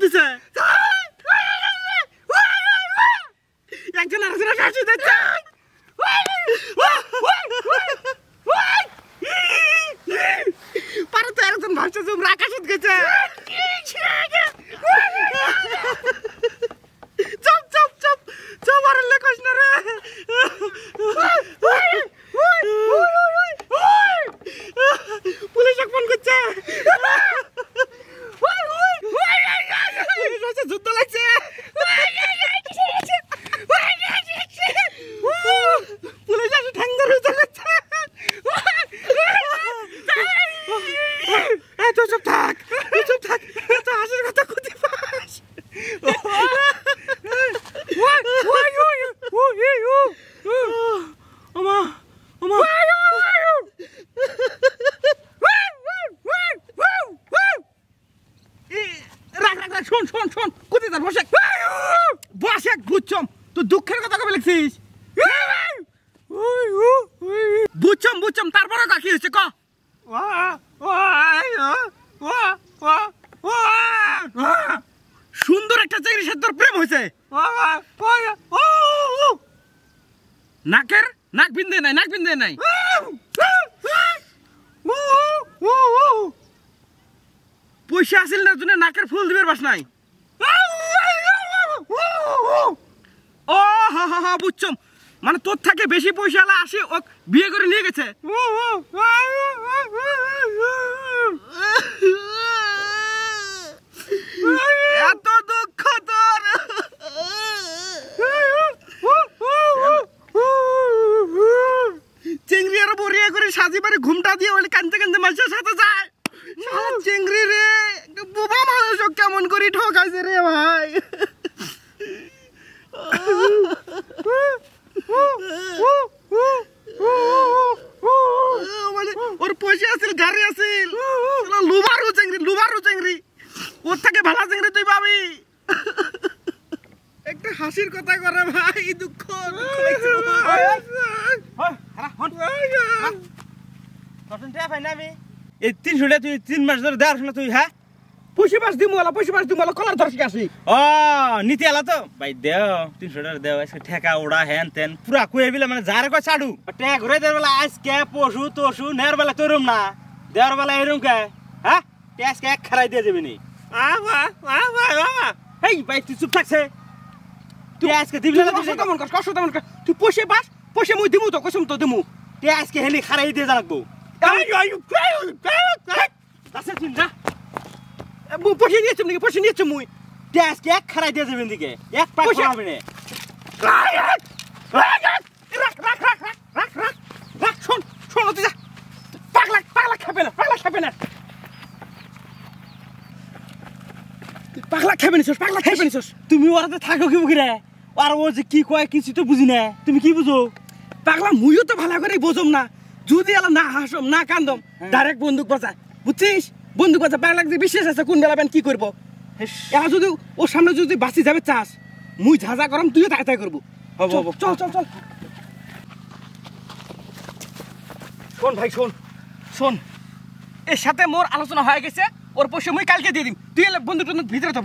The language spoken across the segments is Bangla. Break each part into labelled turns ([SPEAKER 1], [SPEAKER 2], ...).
[SPEAKER 1] দিছে একজন আরেকজনের হাসি দিচ্ছে পারে তো একজন ভাবছে যে আকাশত গেছে চপ চপ চপ চপ আর লেখাস না রে পুলিশ ফোন করছে যুদ্ধ লাগছে পুলিশ আসে ঠ্যাঙ্গার হয়ে যাচ্ছে এত চুপ থাক চুপ থাক এত হাসির কথা খুঁজে পাস ওমা ওমা রাখ রাখ রাখ শোন শোন শোন কোথায় তার বসে বসে বুঝছম তুই দুঃখের কথা কবে লিখছিস বুঝছম বুঝছম তারপরে কি হয়েছে ক সুন্দর একটা চাকরির সাথে তোর প্রেম হয়েছে নাকের নাক বিন্দে নাই নাক বিন্দে নাই পয়সা আসিল না জন্য নাকের ফুল দিবের বাস নাই ও হা হা হা বুঝছম মানে তোর থেকে বেশি পয়সা আলা আসে ও বিয়ে করে নিয়ে গেছে এত দুঃখ তোর চিংড়ি আর বরিয়া করে সাজি পারে ঘুমটা দিয়ে বলে কানতে কানতে মানুষের সাথে যায় চিংড়ি রে বোবা মানুষ কেমন করে ঠকাইছে রে ভাই ওর পয়সা আছিল গাড়ি আছিল লুবারু চিংড়ি ওর থেকে ভালো চিংড়ি তুই পাবি একটা হাসির কথা করে ভাই দুঃখ
[SPEAKER 2] এই 300 টাকা তুই 3 মাস ধরে দেওয়ার না তুই হ্যাঁ
[SPEAKER 1] পয়সা পাস দিমলা কলার ধরছি আসি
[SPEAKER 2] ও নীতি আলা তো ভাই দেও 300 টাকা দেও আজকে ঠেকা ওড়া হেন তেন পুরা কুয়ে বিলে মানে যারে কয় ছাড়ু টেক ঘুরে দেওয়ার বেলা আজকে পশু তসু নেয়ার বেলা তোরম না দেওয়ার বেলা এরম কে হ্যাঁ আজকে এক খারাই দিয়ে যাবি নি এই ভাই তুই চুপ থাকছে তুই আজকে দিবি না
[SPEAKER 1] কষ্ট তেমন কর তুই পয়সা পাস পয়সা মুই দিমু তো কসম তো দিমু
[SPEAKER 2] তুই আজকে হেলি খারাই দিয়ে জানাবো
[SPEAKER 1] আচ্ছা তুই না পয়সা নিয়েছ নাকি পয়সা নিয়েছ মুই
[SPEAKER 2] তুই আজকে এক খারাই দিয়ে যাবেন দিকে এক পয়সা হবে না
[SPEAKER 1] রাখ শোন শোন তুই যা পাগলা খাবে না পাগলা খাবে নিছস
[SPEAKER 2] তুমি ওরাতে থাকো কি মুখে আর ও যে কি কয় কিছু তো বুঝি না তুমি কি বুঝো
[SPEAKER 1] পাগলা মুইও তো ভালো করে বোঝম না যদি এলা না হাসম না কান্দম ডাইরেক্ট বন্দুক বাজা বুঝছিস বন্দুক বাজা পাগলা যে বিশ্বাস আছে কোন বেলা বেন কি করব এরা যদি ওর সামনে যদি বাঁচি যাবে চাস মুই ঝাঝা করম তুইও তাই করবো চল শোন ভাই শোন এর সাথে মোর আলোচনা হয়ে গেছে ওর পয়সা মুই কালকে দিয়ে দিম তুই এলে বন্ধু ভিতরে থাক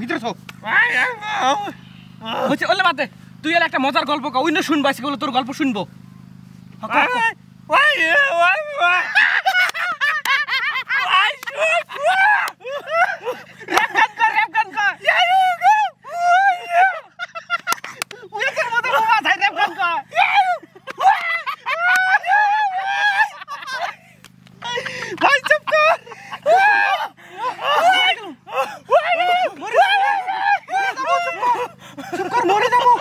[SPEAKER 1] হচ্ছে ওলে বাদে তুই এলে একটা মজার গল্প কা অন্য শুনবো আজকে তোর গল্প শুনবো মরে যাবো